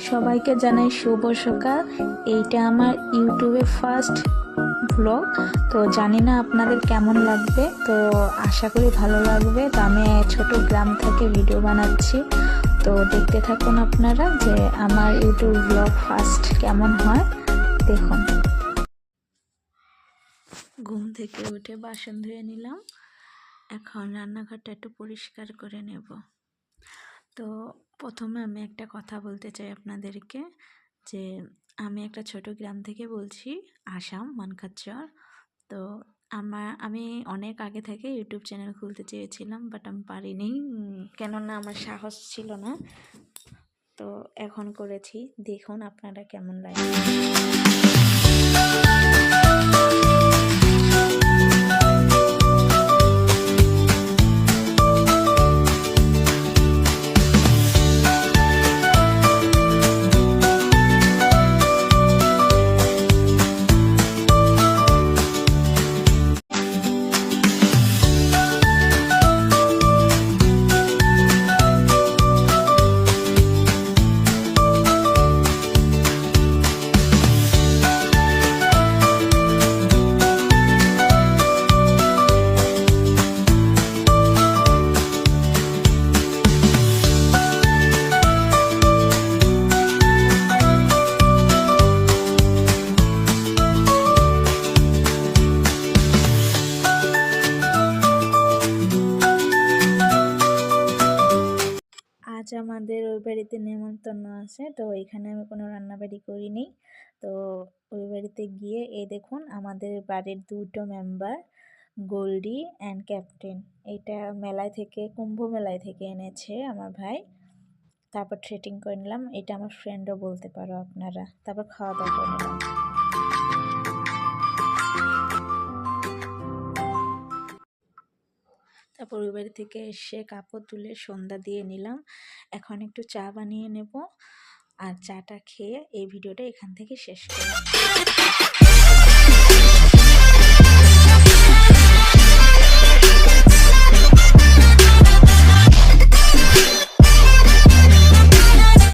সবাইকে জানাই শুভ সকাল। এইটা আমার ইউটিউবে ফার্স্ট ব্লগ, তো জানি না আপনাদের কেমন লাগবে, তো আশা করি ভালো লাগবে। তো আমি ছোট গ্রাম থেকে ভিডিও বানাচ্ছি, তো দেখতে থাকুন আপনারা যে আমার ইউটিউব ব্লগ ফার্স্ট কেমন হয় দেখুন। ঘুম থেকে উঠে বাসন ধুয়ে নিলাম, এখন রান্নাঘরটা একটু পরিষ্কার করে নেব। তো প্রথমে আমি একটা কথা বলতে চাই আপনাদেরকে, যে আমি একটা ছোট গ্রাম থেকে বলছি, আসাম মানকাচর। তো আমি অনেক আগে থেকে ইউটিউব চ্যানেল খুলতে চেয়েছিলাম, বাট আমি পারিনি, কেননা আমার সাহস ছিল না। তো এখন করেছি, দেখুন আপনারা কেমন লাগে। আজ আমাদের ওই বাড়িতে নেমন্তন্ন আছে, তো এখানে আমি কোনো রান্নাবাড়ি করিনি। তো ওই বাড়িতে গিয়ে দেখুন আমাদের বাড়ির দুটো মেম্বার, গোল্ডি অ্যান্ড ক্যাপ্টেন, এটা মেলায় থেকে, কুম্ভ মেলায় থেকে এনেছে আমার ভাই। তারপর ট্রেটিং করে নিলাম, এটা আমার ফ্রেন্ডও বলতে পারো আপনারা। তারপর খাওয়া দাওয়া করে নিলাম। তারপর ওই বাড়ি থেকে এসে কাপড় তুলে সন্ধ্যা দিয়ে নিলাম। এখন একটু চা বানিয়ে নেব, আর চাটা খেয়ে এই ভিডিওটা এখান থেকে শেষ করলাম।